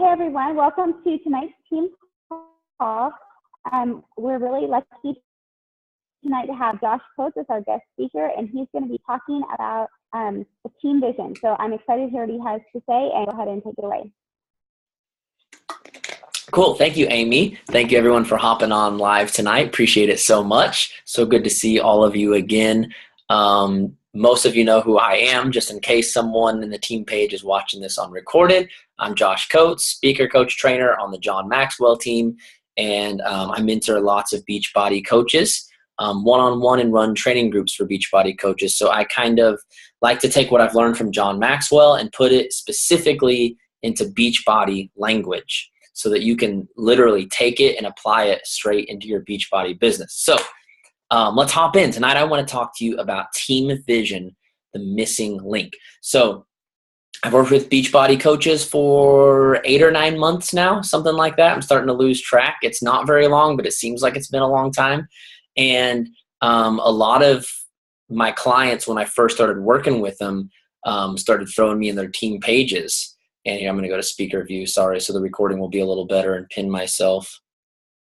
Hey everyone, welcome to tonight's team call. We're really lucky tonight to have Josh Coates as our guest speaker, and he's going to be talking about the team vision. So I'm excited to hear what he has to say, and go ahead and take it away. Cool. Thank you, Amy. Thank you, everyone, for hopping on live tonight. Appreciate it so much. So good to see all of you again. Most of you know who I am, just in case someone in the team page is watching this on recorded. I'm Josh Coates, speaker, coach, trainer on the John Maxwell team, and I mentor lots of Beachbody coaches, one-on-one and run training groups for Beachbody coaches. So I kind of like to take what I've learned from John Maxwell and put it specifically into Beachbody language so that you can literally take it and apply it straight into your Beachbody business. So let's hop in. Tonight I want to talk to you about team vision, the missing link. So I've worked with Beachbody coaches for 8 or 9 months now, something like that. I'm starting to lose track. It's not very long, but it seems like it's been a long time. And a lot of my clients, when I first started working with them, started throwing me in their team pages. And here, I'm going to go to speaker view. Sorry, so the recording will be a little better, and pin myself.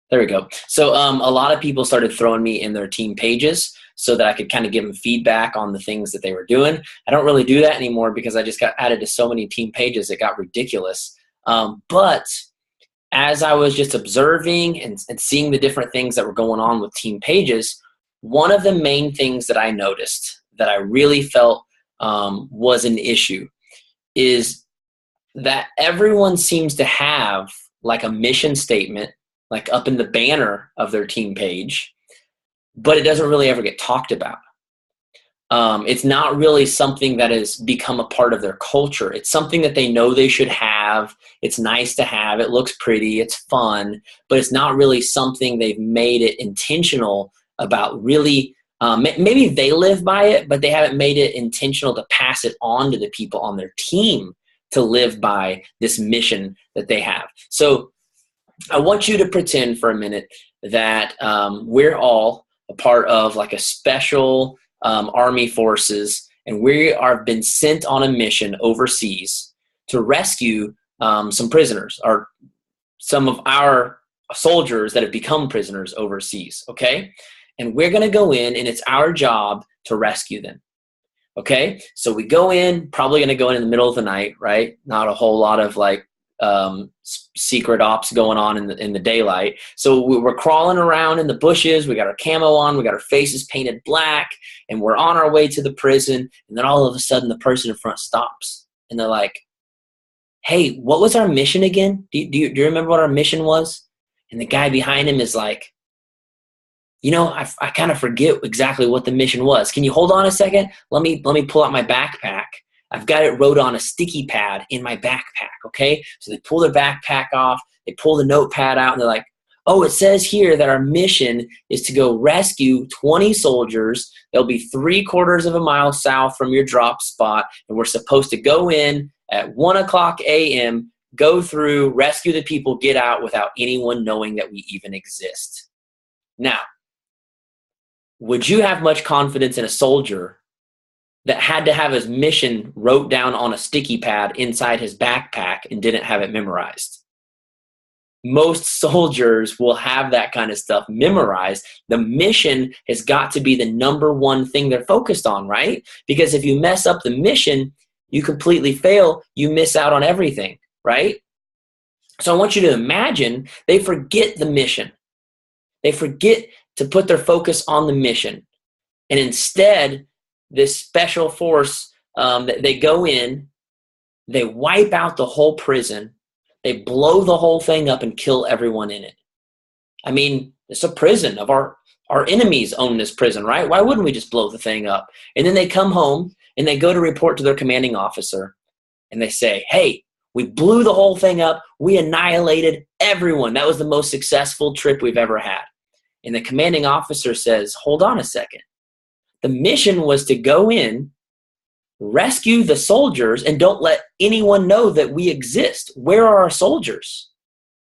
There we go. So a lot of people started throwing me in their team pages so that I could kind of give them feedback on the things that they were doing. I don't really do that anymore because I just got added to so many team pages, it got ridiculous. But as I was just observing and seeing the different things that were going on with team pages, one of the main things that I noticed that I really felt was an issue is that everyone seems to have like a mission statement, like up in the banner of their team page, but it doesn't really ever get talked about. It's not really something that has become a part of their culture. It's something that they know they should have. It's nice to have. It looks pretty. It's fun, but it's not really something they've made it intentional about really. Maybe they live by it, but they haven't made it intentional to pass it on to the people on their team to live by this mission that they have. So I want you to pretend for a minute that we're all a part of like a special army forces, and we are been sent on a mission overseas to rescue some prisoners, or some of our soldiers that have become prisoners overseas, okay? And we're gonna go in, and it's our job to rescue them. Okay, so we go in, probably going to go in the middle of the night, right? Not a whole lot of like secret ops going on in the daylight. So we're crawling around in the bushes. We got our camo on. We got our faces painted black, and we're on our way to the prison. And then all of a sudden, the person in front stops, and they're like, "Hey, what was our mission again? Do you remember what our mission was?" And the guy behind him is like, "You know, I kind of forget exactly what the mission was. Can you hold on a second? Let me pull out my backpack. I've got it wrote on a sticky pad in my backpack," okay? So they pull their backpack off, they pull the notepad out, and they're like, "Oh, it says here that our mission is to go rescue 20 soldiers. They'll be 3/4 of a mile south from your drop spot, and we're supposed to go in at 1:00 a.m., go through, rescue the people, get out without anyone knowing that we even exist." Now, would you have much confidence in a soldier that had to have his mission wrote down on a sticky pad inside his backpack and didn't have it memorized? Most soldiers will have that kind of stuff memorized. The mission has got to be the number one thing they're focused on, right? Because if you mess up the mission, you completely fail, you miss out on everything, right? So I want you to imagine they forget the mission. They forget to put their focus on the mission. And instead, this special force, they go in, they wipe out the whole prison, they blow the whole thing up and kill everyone in it. I mean, it's a prison of our enemies own this prison, right? Why wouldn't we just blow the thing up? And then they come home and they go to report to their commanding officer, and they say, "Hey, we blew the whole thing up. We annihilated everyone. That was the most successful trip we've ever had." And the commanding officer says, "Hold on a second. The mission was to go in, rescue the soldiers, and don't let anyone know that we exist. Where are our soldiers?"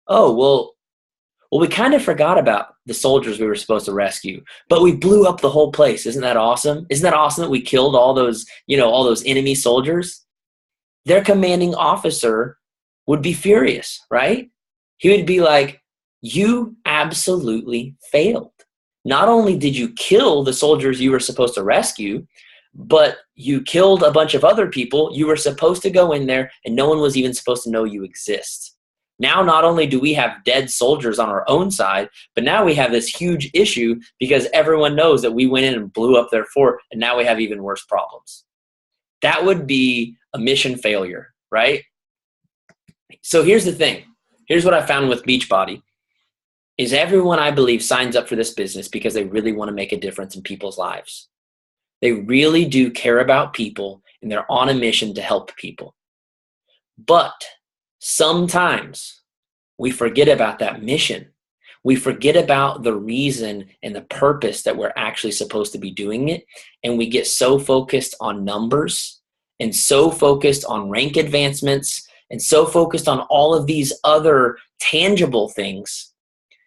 "Oh, well, we kind of forgot about the soldiers we were supposed to rescue, but we blew up the whole place. Isn't that awesome? Isn't that awesome that we killed all those enemy soldiers?" Their commanding officer would be furious, right? He would be like, you absolutely failed. Not only did you kill the soldiers you were supposed to rescue, but you killed a bunch of other people. You were supposed to go in there and no one was even supposed to know you exist. Now, not only do we have dead soldiers on our own side, but now we have this huge issue because everyone knows that we went in and blew up their fort, and now we have even worse problems. That would be a mission failure, right? So here's the thing. Here's what I found with Beachbody is everyone, I believe, signs up for this business because they really want to make a difference in people's lives. They really do care about people, and they're on a mission to help people. But sometimes we forget about that mission. We forget about the reason and the purpose that we're actually supposed to be doing it. And we get so focused on numbers and so focused on rank advancements and so focused on all of these other tangible things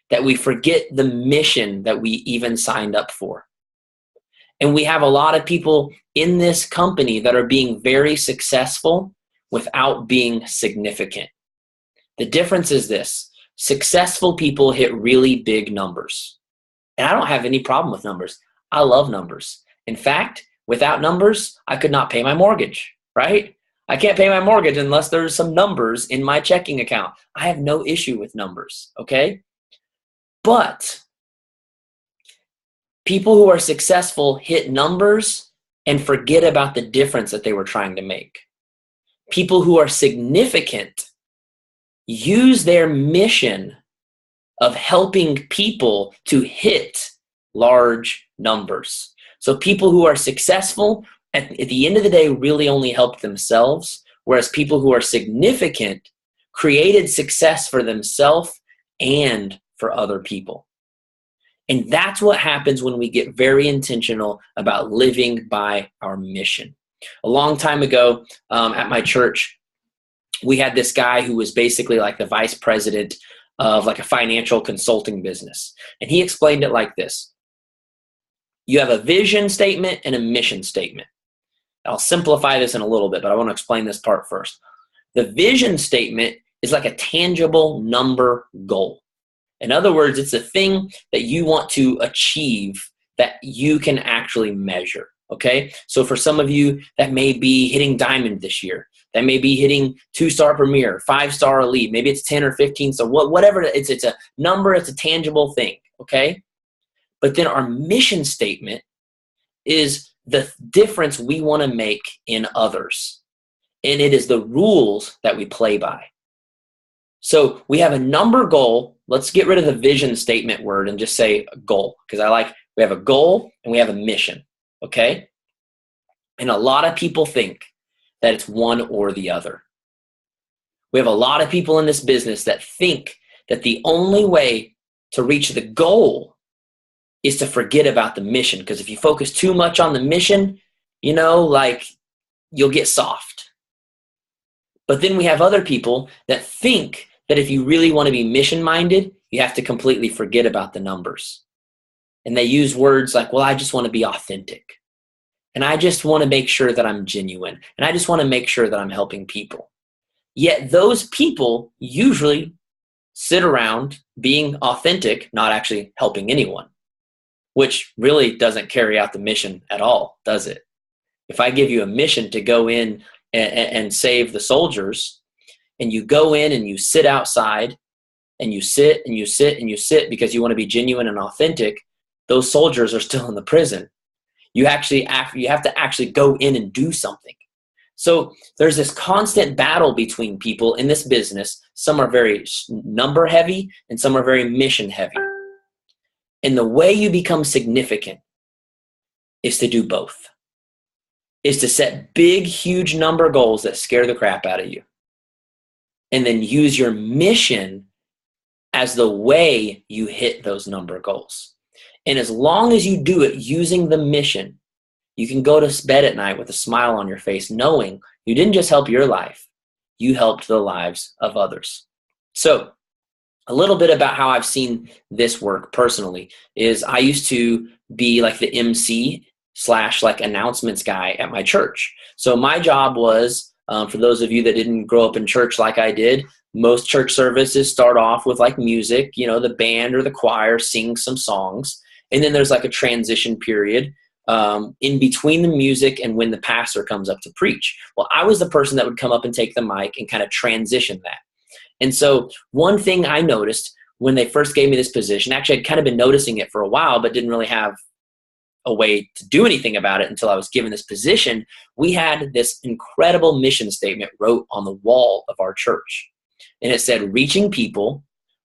that we forget the mission that we even signed up for. And we have a lot of people in this company that are being very successful without being significant. The difference is this: successful people hit really big numbers. And I don't have any problem with numbers. I love numbers. In fact, without numbers, I could not pay my mortgage, right? I can't pay my mortgage unless there's some numbers in my checking account. I have no issue with numbers, okay? But people who are successful hit numbers and forget about the difference that they were trying to make. People who are significant use their mission of helping people to hit large numbers. So people who are successful at the end of the day really only help themselves, whereas people who are significant created success for themselves and for other people. And that's what happens when we get very intentional about living by our mission. A long time ago at my church, we had this guy who was basically like the vice president of like a financial consulting business. And he explained it like this. You have a vision statement and a mission statement. I'll simplify this in a little bit, but I want to explain this part first. The vision statement is like a tangible number goal. In other words, it's a thing that you want to achieve that you can actually measure, okay? So for some of you, that may be hitting diamond this year. That may be hitting 2-star premier, 5-star elite. Maybe it's 10 or 15. So whatever, it's a number, it's a tangible thing, okay? But then our mission statement is the difference we want to make in others. And it is the rules that we play by. So we have a number goal. Let's get rid of the vision statement word and just say goal, because we have a goal and we have a mission, okay? And a lot of people think that it's one or the other. We have a lot of people in this business that think that the only way to reach the goal is to forget about the mission, because if you focus too much on the mission, you'll get soft. But then we have other people that think that if you really want to be mission-minded, you have to completely forget about the numbers. And they use words like, well, I just want to be authentic. And I just want to make sure that I'm genuine. And I just want to make sure that I'm helping people. Yet those people usually sit around being authentic, not actually helping anyone, which really doesn't carry out the mission at all, does it? If I give you a mission to go in and save the soldiers, and you go in and you sit outside and you sit and you sit and you sit because you want to be genuine and authentic, those soldiers are still in the prison. You have to actually go in and do something. So there's this constant battle between people in this business. Some are very number heavy and some are very mission heavy. And the way you become significant is to do both. Is to set big, huge number goals that scare the crap out of you. And then use your mission as the way you hit those number goals. And as long as you do it using the mission, you can go to bed at night with a smile on your face, knowing you didn't just help your life, you helped the lives of others. So a little bit about how I've seen this work personally is I used to be like the MC / like announcements guy at my church. So my job was For those of you that didn't grow up in church like I did, most church services start off with like music, the band or the choir sings some songs. And then there's like a transition period in between the music and when the pastor comes up to preach. Well, I was the person that would come up and take the mic and kind of transition that. And so one thing I noticed when they first gave me this position, actually I'd kind of been noticing it for a while, but didn't really have a way to do anything about it until I was given this position. We had this incredible mission statement wrote on the wall of our church. And it said, reaching people,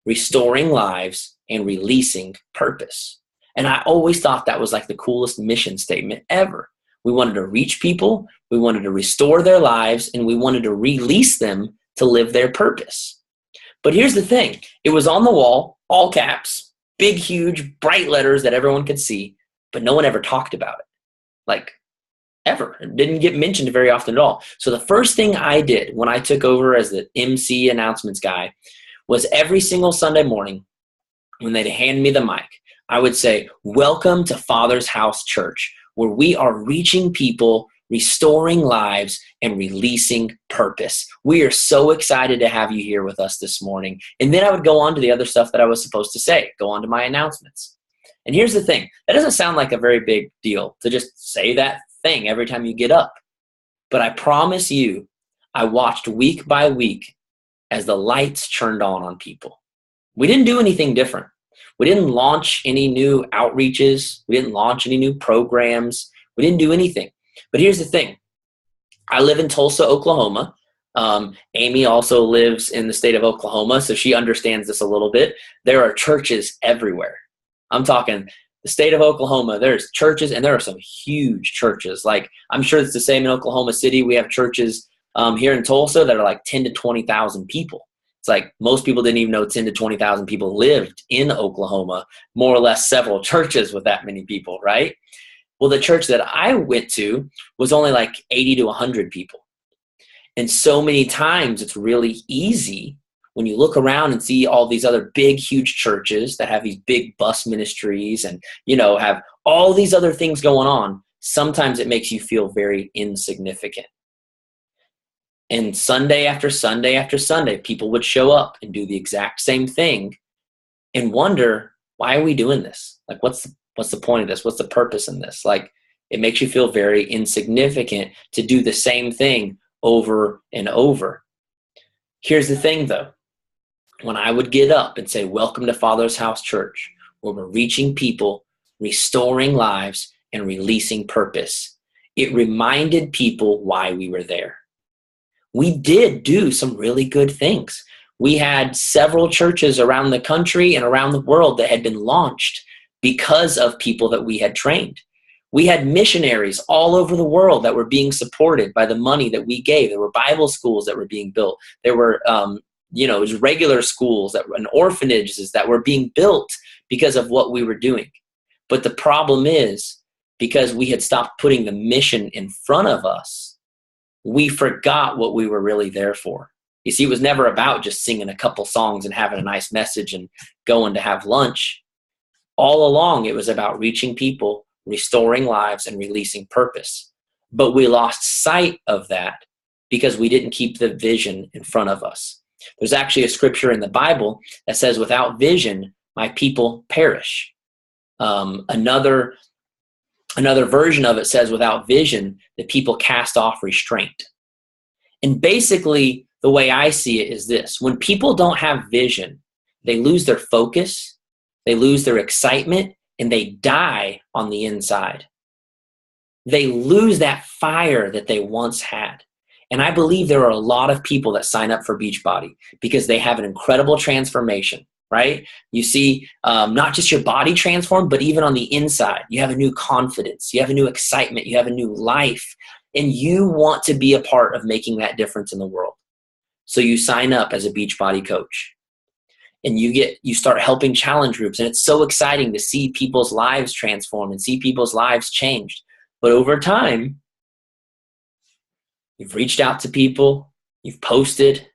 restoring lives, and releasing purpose. And I always thought that was like the coolest mission statement ever. We wanted to reach people, we wanted to restore their lives, and we wanted to release them to live their purpose. But here's the thing. It was on the wall, all caps, big, huge, bright letters that everyone could see, but no one ever talked about it. Like, ever. It didn't get mentioned very often at all. So the first thing I did when I took over as the MC announcements guy was every single Sunday morning when they'd hand me the mic, I would say, welcome to Father's House Church, where we are reaching people, restoring lives, and releasing purpose. We are so excited to have you here with us this morning. And then I would go on to the other stuff that I was supposed to say, go on to my announcements. And here's the thing. That doesn't sound like a very big deal to just say that thing every time you get up. But I promise you, I watched week by week as the lights turned on people. We didn't do anything different. We didn't launch any new outreaches. We didn't launch any new programs. We didn't do anything. But here's the thing. I live in Tulsa, Oklahoma. Amy also lives in the state of Oklahoma, so she understands this a little bit. There are churches everywhere. I'm talking the state of Oklahoma, there's churches, and there are some huge churches. Like, I'm sure it's the same in Oklahoma City. We have churches here in Tulsa that are like 10 to 20,000 people. It's like most people didn't even know 10 to 20,000 people lived in Oklahoma, more or less several churches with that many people, right? Well, the church that I went to was only like 80 to 100 people. And so many times it's really easy when you look around and see all these other big, huge churches that have these big bus ministries and, have all these other things going on, sometimes it makes you feel very insignificant. And Sunday after Sunday after Sunday, people would show up and do the exact same thing and wonder, why are we doing this? Like, what's the point of this? What's the purpose in this? Like, it makes you feel very insignificant to do the same thing over and over. Here's the thing, though. When I would get up and say, welcome to Father's House Church, where we're reaching people, restoring lives, and releasing purpose, it reminded people why we were there. We did do some really good things. We had several churches around the country and around the world that had been launched because of people that we had trained. We had missionaries all over the world that were being supported by the money that we gave. There were Bible schools that were being built. There were regular schools and orphanages that were being built because of what we were doing. But the problem is, because we had stopped putting the mission in front of us, we forgot what we were really there for. You see, it was never about just singing a couple songs and having a nice message and going to have lunch. All along, it was about reaching people, restoring lives, and releasing purpose. But we lost sight of that because we didn't keep the vision in front of us. There's actually a scripture in the Bible that says, without vision, my people perish. Another version of it says, without vision, the people cast off restraint. And basically, the way I see it is this. When people don't have vision, they lose their focus, they lose their excitement, and they die on the inside. They lose that fire that they once had. And I believe there are a lot of people that sign up for Beachbody because they have an incredible transformation, right? You see not just your body transformed, but even on the inside. You have a new confidence. You have a new excitement. You have a new life. And you want to be a part of making that difference in the world. So you sign up as a Beachbody coach. And you start helping challenge groups. And it's so exciting to see people's lives transform and see people's lives changed. But over time, you've reached out to people, you've posted,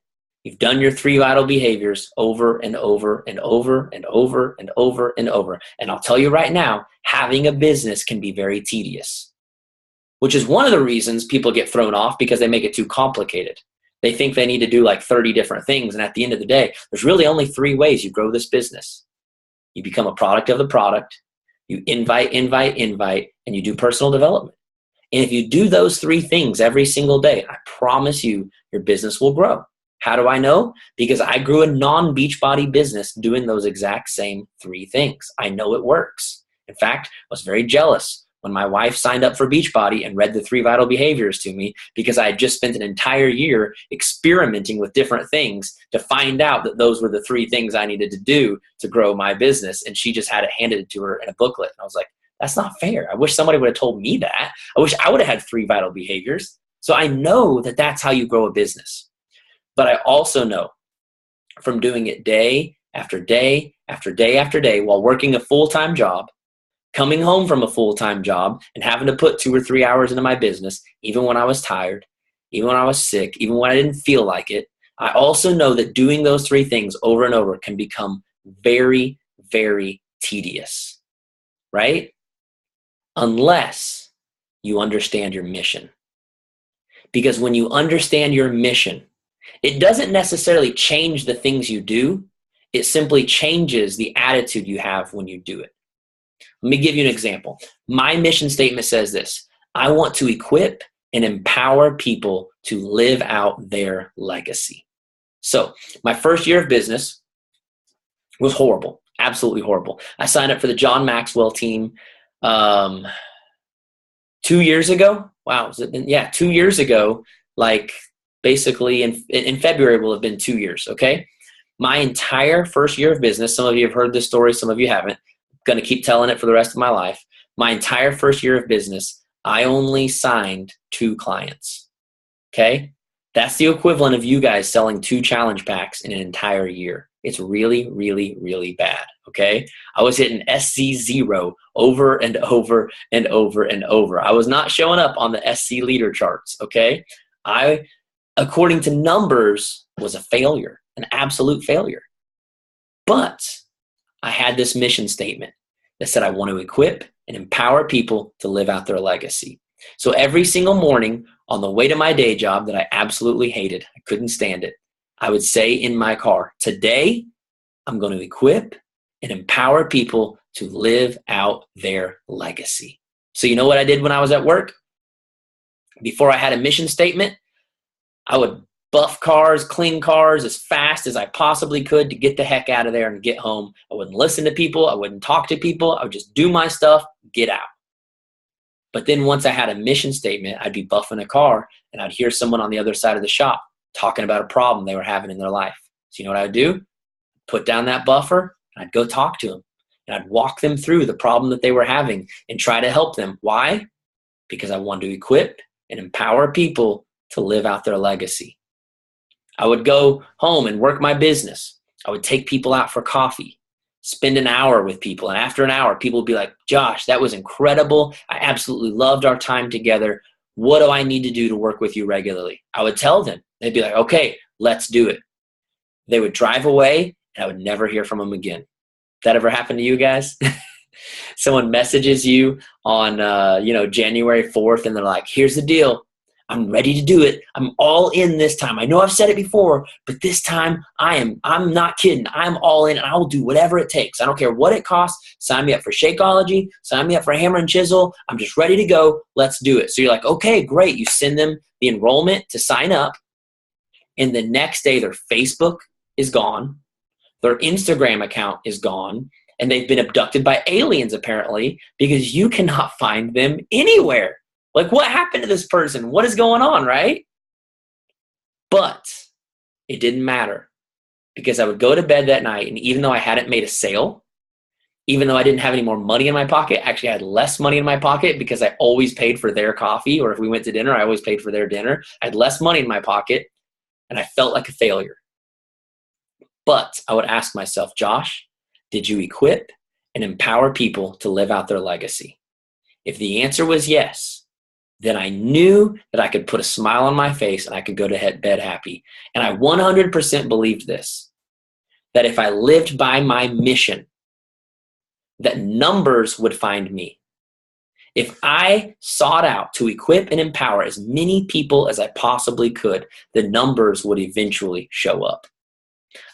you've done your 3 vital behaviors over and over and over and over and over and over. And I'll tell you right now, having a business can be very tedious. which is one of the reasons people get thrown off, because they make it too complicated. They think they need to do like 30 different things. And at the end of the day, there's really only 3 ways you grow this business. You become a product of the product, you invite, and you do personal development. And if you do those 3 things every single day, I promise you, your business will grow. How do I know? Because I grew a non-Beachbody business doing those exact same 3 things. I know it works. In fact, I was very jealous when my wife signed up for Beachbody and read the 3 vital behaviors to me, because I had just spent an entire year experimenting with different things to find out that those were the 3 things I needed to do to grow my business. And she just had it handed to her in a booklet. And I was like, that's not fair. I wish somebody would have told me that. I wish I would have had 3 vital behaviors. So I know that that's how you grow a business. But I also know from doing it day after day after day after day while working a full-time job, coming home from a full-time job and having to put 2 or 3 hours into my business, even when I was tired, even when I was sick, even when I didn't feel like it, I also know that doing those 3 things over and over can become very, very tedious, right? Unless you understand your mission. Because when you understand your mission, it doesn't necessarily change the things you do. It simply changes the attitude you have when you do it. Let me give you an example. My mission statement says this: I want to equip and empower people to live out their legacy. So my first year of business was horrible, absolutely horrible. I signed up for the John Maxwell Team 2 years ago. Wow, 2 years ago, like basically in February will have been 2 years, okay? My entire first year of business, some of you have heard this story, some of you haven't. I'm going to keep telling it for the rest of my life. My entire first year of business, I only signed 2 clients, okay? That's the equivalent of you guys selling 2 challenge packs in an entire year. It's really, really, really bad, okay? I was hitting SC0 over and over and over and over. I was not showing up on the SC leader charts, okay? I, according to numbers, was a failure, an absolute failure. But I had this mission statement that said I want to equip and empower people to live out their legacy. So every single morning on the way to my day job that I absolutely hated, I couldn't stand it, I would say in my car, today I'm going to equip and empower people to live out their legacy. So you know what I did when I was at work? Before I had a mission statement, I would buff cars, clean cars as fast as I possibly could to get the heck out of there and get home. I wouldn't listen to people. I wouldn't talk to people. I would just do my stuff, get out. But then once I had a mission statement, I'd be buffing a car and I'd hear someone on the other side of the shop talking about a problem they were having in their life. So you know what I would do? Put down that buffer and I'd go talk to them. And I'd walk them through the problem that they were having and try to help them. Why? Because I wanted to equip and empower people to live out their legacy. I would go home and work my business. I would take people out for coffee, spend an hour with people. And after an hour, people would be like, Josh, that was incredible. I absolutely loved our time together. What do I need to do to work with you regularly? I would tell them. They'd be like, okay, let's do it. They would drive away and I would never hear from them again. That ever happened to you guys? Someone messages you on January 4th and they're like, here's the deal. I'm ready to do it. I'm all in this time. I know I've said it before, but this time I'm not kidding. I'm all in and I will do whatever it takes. I don't care what it costs. Sign me up for Shakeology. Sign me up for Hammer and Chisel. I'm just ready to go. Let's do it. So you're like, okay, great. You send them the enrollment to sign up. And the next day their Facebook is gone. Their Instagram account is gone. And they've been abducted by aliens apparently because you cannot find them anywhere. Like, what happened to this person? What is going on, right? But it didn't matter because I would go to bed that night, and even though I hadn't made a sale, even though I didn't have any more money in my pocket, actually I had less money in my pocket because I always paid for their coffee, or if we went to dinner, I always paid for their dinner. I had less money in my pocket, and I felt like a failure. But I would ask myself, Josh, did you equip and empower people to live out their legacy? If the answer was yes, then I knew that I could put a smile on my face and I could go to bed happy. And I 100% believed this, that if I lived by my mission, that numbers would find me. If I sought out to equip and empower as many people as I possibly could, the numbers would eventually show up.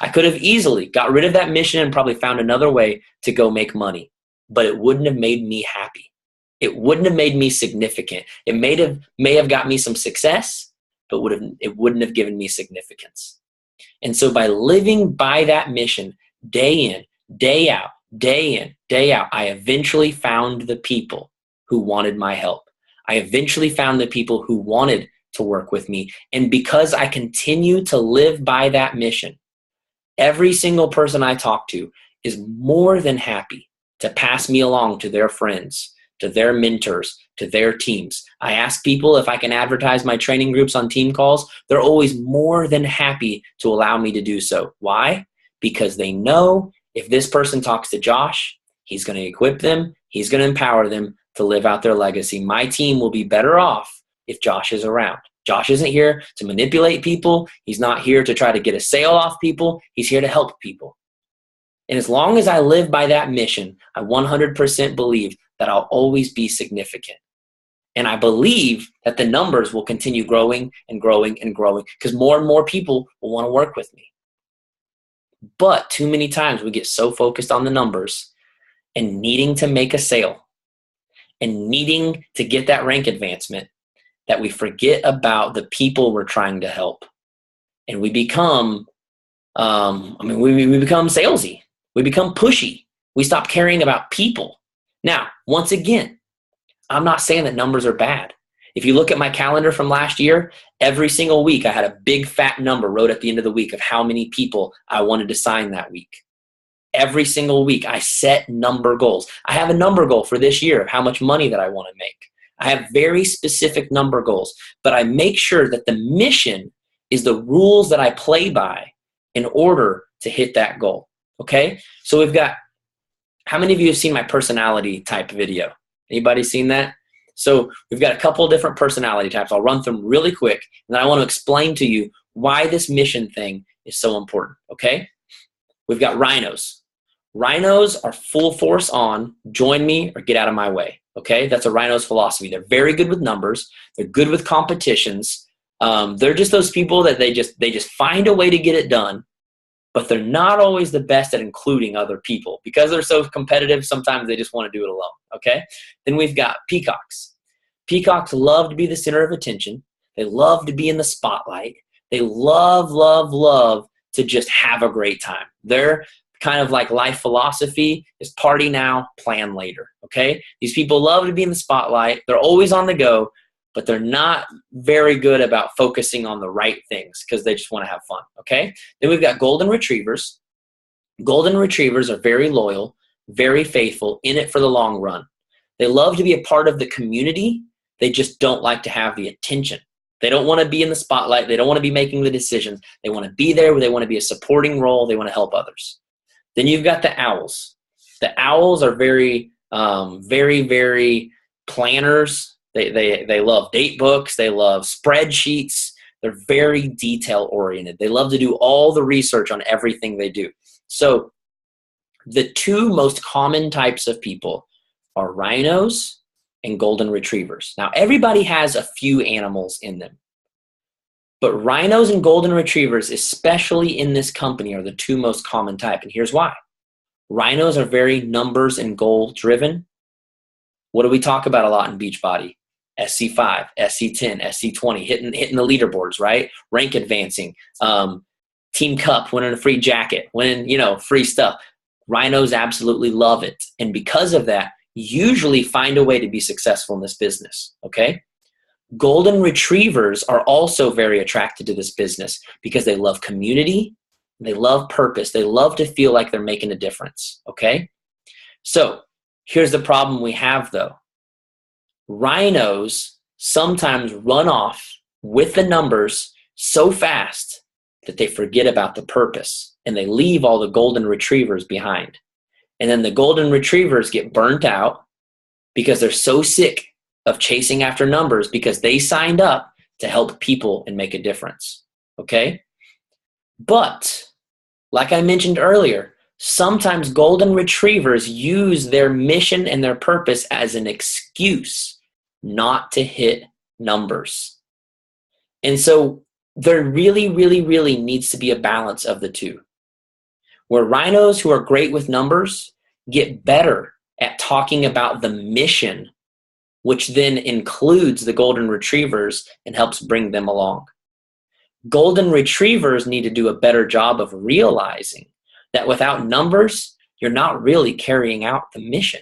I could have easily got rid of that mission and probably found another way to go make money, but it wouldn't have made me happy. It wouldn't have made me significant. It may have got me some success, but it wouldn't have given me significance. And so by living by that mission day in, day out, day in, day out, I eventually found the people who wanted my help. I eventually found the people who wanted to work with me. And because I continue to live by that mission, every single person I talk to is more than happy to pass me along to their friends, to their mentors, to their teams. I ask people if I can advertise my training groups on team calls. They're always more than happy to allow me to do so. Why? Because they know if this person talks to Josh, he's going to equip them, he's going to empower them to live out their legacy. My team will be better off if Josh is around. Josh isn't here to manipulate people. He's not here to try to get a sale off people. He's here to help people. And as long as I live by that mission, I 100% believe that I'll always be significant. And I believe that the numbers will continue growing and growing and growing because more and more people will want to work with me. But too many times we get so focused on the numbers and needing to make a sale and needing to get that rank advancement that we forget about the people we're trying to help. And we become, we become salesy. We become pushy. We stop caring about people. Now, once again, I'm not saying that numbers are bad. If you look at my calendar from last year, every single week I had a big fat number wrote at the end of the week of how many people I wanted to sign that week. Every single week I set number goals. I have a number goal for this year of how much money that I want to make. I have very specific number goals, but I make sure that the mission is the rules that I play by in order to hit that goal. Okay? So we've got, how many of you have seen my personality type video? Anybody seen that? So we've got a couple of different personality types. I'll run through them really quick, and then I want to explain to you why this mission thing is so important, okay? We've got rhinos. Rhinos are full force on, join me or get out of my way, okay? That's a rhino's philosophy. They're very good with numbers. They're good with competitions. They're just those people that they just find a way to get it done, but they're not always the best at including other people. Because they're so competitive, sometimes they just want to do it alone, okay? Then we've got peacocks. Peacocks love to be the center of attention. They love to be in the spotlight. They love, love, love to just have a great time. Their kind of like life philosophy is party now, plan later, okay? These people love to be in the spotlight. They're always on the go, but they're not very good about focusing on the right things because they just want to have fun, okay? Then we've got golden retrievers. Golden retrievers are very loyal, very faithful, in it for the long run. They love to be a part of the community. They just don't like to have the attention. They don't want to be in the spotlight. They don't want to be making the decisions. They want to be there. They want to be a supporting role. They want to help others. Then you've got the owls. The owls are very, very planners. They love date books. They love spreadsheets. They're very detail oriented. They love to do all the research on everything they do. So the two most common types of people are rhinos and golden retrievers. Now, everybody has a few animals in them, but rhinos and golden retrievers, especially in this company, are the two most common type. And here's why. Rhinos are very numbers and goal driven. What do we talk about a lot in Beachbody? SC5, SC10, SC20, hitting the leaderboards, right? Rank advancing, team cup, winning a free jacket, winning, free stuff. Rhinos absolutely love it. And because of that, usually find a way to be successful in this business, okay? Golden retrievers are also very attracted to this business because they love community, they love purpose, they love to feel like they're making a difference, okay? So here's the problem we have though. Rhinos sometimes run off with the numbers so fast that they forget about the purpose and they leave all the golden retrievers behind. And then the golden retrievers get burnt out because they're so sick of chasing after numbers because they signed up to help people and make a difference, okay? But like I mentioned earlier, Sometimes golden retrievers use their mission and their purpose as an excuse not to hit numbers. And so there really, really, really needs to be a balance of the two, where rhinos who are great with numbers get better at talking about the mission, which then includes the golden retrievers and helps bring them along. Golden retrievers need to do a better job of realizing that without numbers, you're not really carrying out the mission.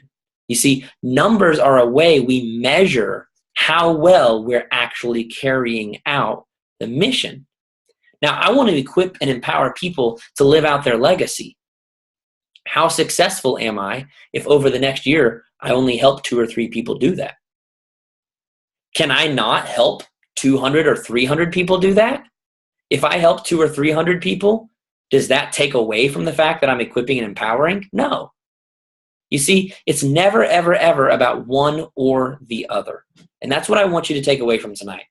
You see, numbers are a way we measure how well we're actually carrying out the mission. Now, I want to equip and empower people to live out their legacy. How successful am I if over the next year I only help 2 or 3 people do that? Can I not help 200 or 300 people do that? If I help 200 or 300 people, does that take away from the fact that I'm equipping and empowering? No. You see, it's never, ever, ever about one or the other. And that's what I want you to take away from tonight.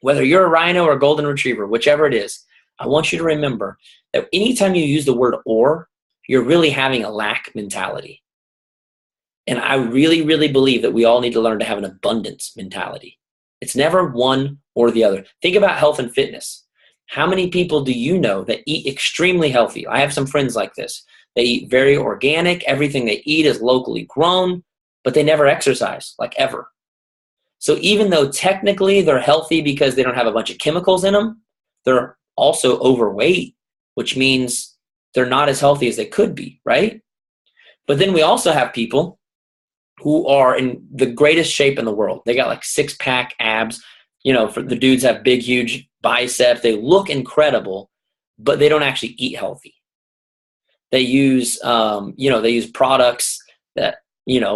Whether you're a rhino or a golden retriever, whichever it is, I want you to remember that anytime you use the word or, you're really having a lack mentality. And I really, really believe that we all need to learn to have an abundance mentality. It's never one or the other. Think about health and fitness. How many people do you know that eat extremely healthy? I have some friends like this. They eat very organic. Everything they eat is locally grown, but they never exercise, like ever. So even though technically they're healthy because they don't have a bunch of chemicals in them, they're also overweight, which means they're not as healthy as they could be, right? But then we also have people who are in the greatest shape in the world. They got like 6-pack abs. You know, for the dudes have big, huge biceps. They look incredible, but they don't actually eat healthy. They use, they use products that,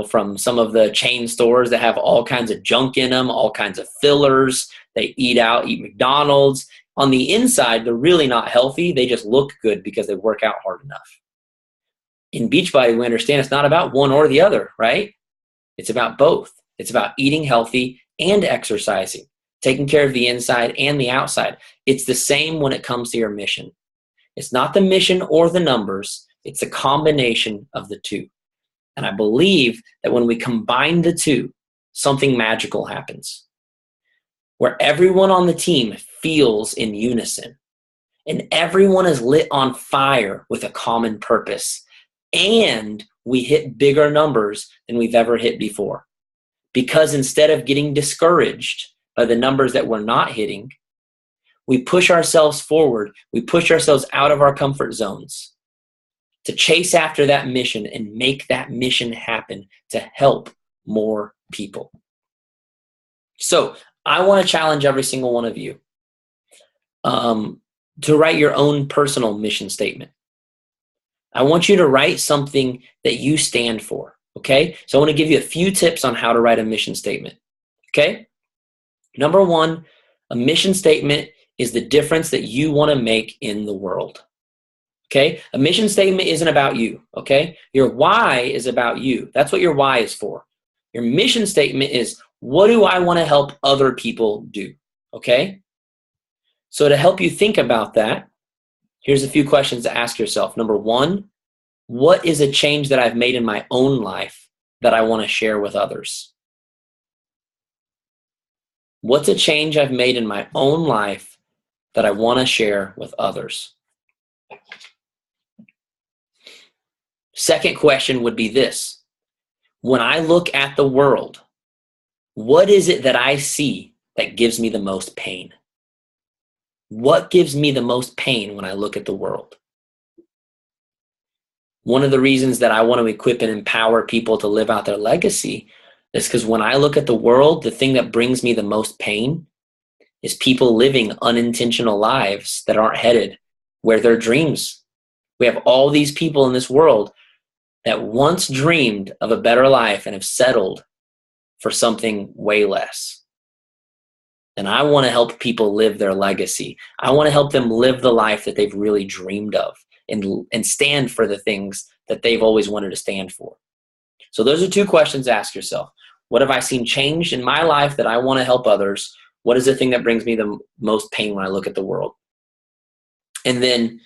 from some of the chain stores that have all kinds of junk in them, all kinds of fillers. They eat McDonald's. On the inside, they're really not healthy. They just look good because they work out hard enough. In Beachbody, we understand it's not about one or the other, right? It's about both. It's about eating healthy and exercising, taking care of the inside and the outside. It's the same when it comes to your mission. It's not the mission or the numbers. It's a combination of the two. And I believe that when we combine the two, something magical happens, where everyone on the team feels in unison and everyone is lit on fire with a common purpose, and we hit bigger numbers than we've ever hit before. Because instead of getting discouraged by the numbers that we're not hitting, we push ourselves forward. We push ourselves out of our comfort zones to chase after that mission and make that mission happen to help more people. So I want to challenge every single one of you to write your own personal mission statement. I want you to write something that you stand for, okay? So I want to give you a few tips on how to write a mission statement, okay? Number 1, a mission statement is the difference that you want to make in the world, okay? A mission statement isn't about you, okay? Your why is about you. That's what your why is for. Your mission statement is, what do I want to help other people do, okay? So to help you think about that, here's a few questions to ask yourself. Number 1, what is a change that I've made in my own life that I want to share with others? What's a change I've made in my own life that I want to share with others? Second question would be this. When I look at the world, what is it that I see that gives me the most pain? What gives me the most pain when I look at the world? One of the reasons that I want to equip and empower people to live out their legacy is because when I look at the world, the thing that brings me the most pain is people living unintentional lives that aren't headed where their dreams. We have all these people in this world that once dreamed of a better life and have settled for something way less. And I want to help people live their legacy. I want to help them live the life that they've really dreamed of and stand for the things that they've always wanted to stand for. So those are 2 questions to ask yourself. What have I seen changed in my life that I want to help others? What is the thing that brings me the most pain when I look at the world? And then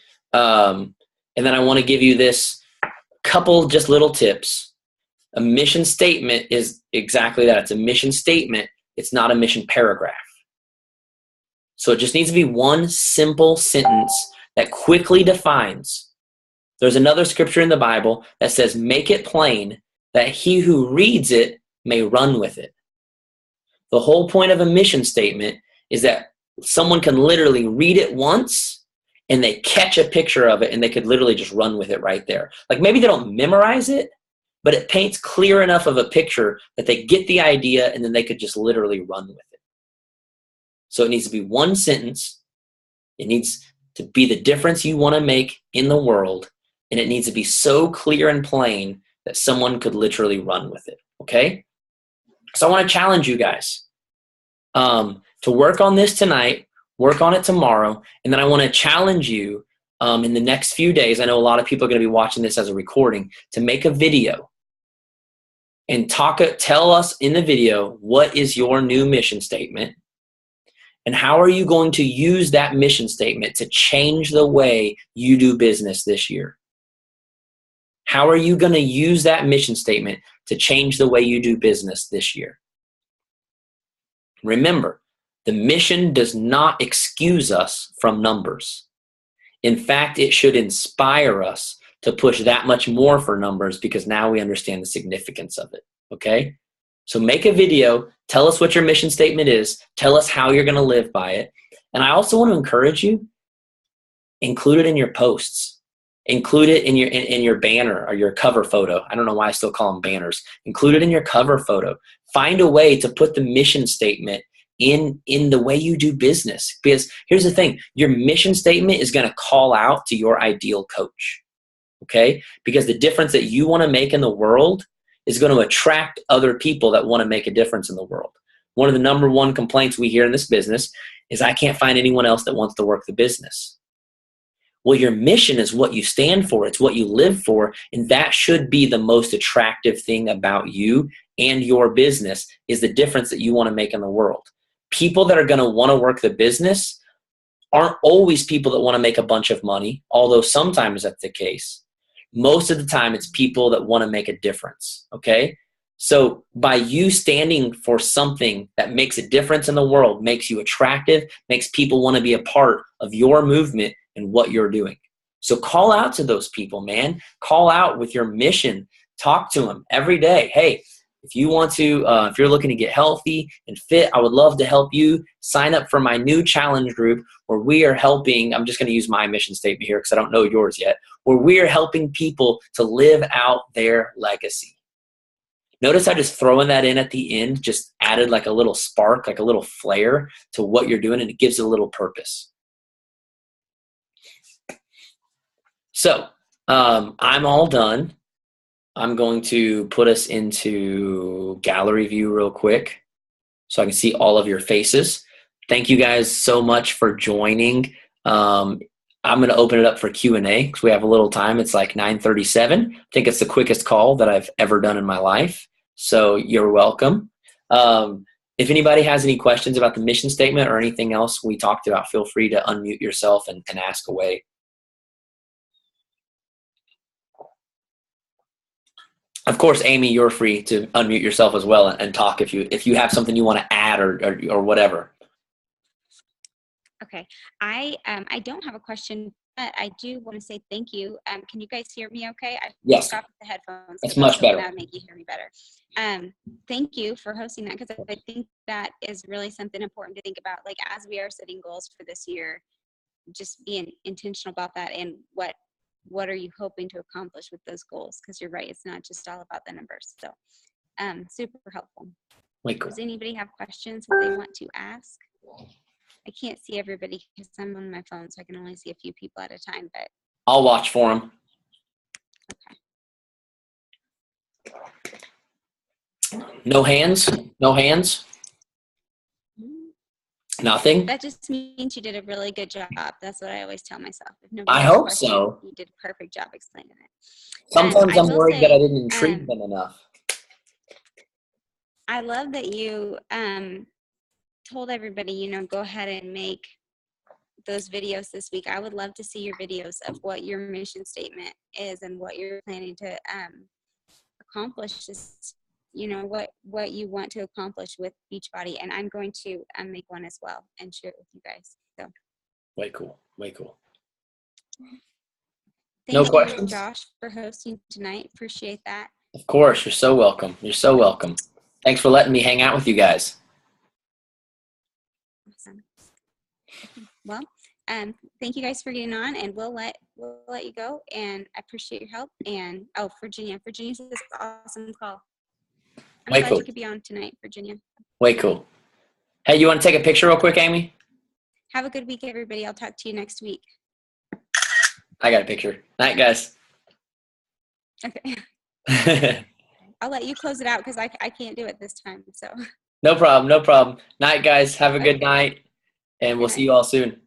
And then I want to give you this couple just little tips. A mission statement is exactly that. It's a mission statement. It's not a mission paragraph. So it just needs to be one simple sentence that quickly defines. There's another scripture in the Bible that says, make it plain that he who reads it may run with it. The whole point of a mission statement is that someone can literally read it once and they catch a picture of it and they could literally just run with it right there. Like maybe they don't memorize it, but it paints clear enough of a picture that they get the idea and then they could just literally run with it. So it needs to be one sentence. It needs to be the difference you want to make in the world. And it needs to be so clear and plain that someone could literally run with it. Okay? So I want to challenge you guys to work on this tonight, work on it tomorrow, and then I want to challenge you in the next few days. I know a lot of people are going to be watching this as a recording, to make a video and tell us in the video, what is your new mission statement? And how are you going to use that mission statement to change the way you do business this year? How are you going to use that mission statement to change the way you do business this year? Remember, the mission does not excuse us from numbers. In fact, it should inspire us to push that much more for numbers because now we understand the significance of it, okay? So make a video, tell us what your mission statement is, tell us how you're going to live by it. And I also want to encourage you, include it in your posts. Include it in your banner or your cover photo. I don't know why I still call them banners. Include it in your cover photo. Find a way to put the mission statement in the way you do business. Because here's the thing, your mission statement is going to call out to your ideal coach. Okay? Because the difference that you want to make in the world is going to attract other people that want to make a difference in the world. One of the number one complaints we hear in this business is I can't find anyone else that wants to work the business. Well, your mission is what you stand for. It's what you live for. And that should be the most attractive thing about you and your business, is the difference that you want to make in the world. People that are going to want to work the business aren't always people that want to make a bunch of money, although sometimes that's the case. Most of the time, it's people that want to make a difference, okay? So by you standing for something that makes a difference in the world, makes you attractive, makes people want to be a part of your movement and what you're doing. So call out to those people, man. Call out with your mission. Talk to them every day. Hey, if you want to, if you're looking to get healthy and fit, I would love to help you. Sign up for my new challenge group where we are helping, I'm just going to use my mission statement here because I don't know yours yet, where we are helping people to live out their legacy. Notice how just throwing that in at the end just added like a little spark, like a little flare to what you're doing, and it gives it a little purpose. So I'm all done. I'm going to put us into gallery view real quick so I can see all of your faces. Thank you guys so much for joining. I'm going to open it up for Q&A because we have a little time. It's like 9:37. I think it's the quickest call that I've ever done in my life. So you're welcome. If anybody has any questions about the mission statement or anything else we talked about, feel free to unmute yourself and ask away. Of course, Amy, you're free to unmute yourself as well and talk if you have something you want to add or whatever. Okay, I don't have a question, but I do want to say thank you. Can you guys hear me okay? I Yes. stopped the headphones. It's much better. That would make you hear me better. Thank you for hosting that, because I think that is really something important to think about. Like, as we are setting goals for this year, just being intentional about that, and what are you hoping to accomplish with those goals? Because you're right, it's not just all about the numbers. So super helpful. Does anybody have questions that they want to ask? I can't see everybody because I'm on my phone, so I can only see a few people at a time, but I'll watch for them. Okay. No hands? No hands? Nothing? That just means you did a really good job. That's what I always tell myself. If I hope so. You did a perfect job explaining it. Sometimes I'm worried that I didn't intrigue them enough. I love that you told everybody, go ahead and make those videos this week. I would love to see your videos of what your mission statement is and what you're planning to accomplish. This, what you want to accomplish with Beachbody, and I'm going to make one as well and share it with you guys. So way cool. Thank No you, questions? Josh, for hosting tonight. Appreciate that. Of course, you're so welcome. Thanks for letting me hang out with you guys. Awesome. Well, thank you guys for getting on, and we'll let you go. And I appreciate your help. And Virginia says awesome call. I'm Way glad cool. you could be on tonight, Virginia. Way cool. Hey, you want to take a picture real quick, Amy? Have a good week, everybody. I'll talk to you next week. I got a picture. Night, guys. Okay. I'll let you close it out because I can't do it this time. So. No problem. Night, guys. Have a good night, and we'll see you all soon.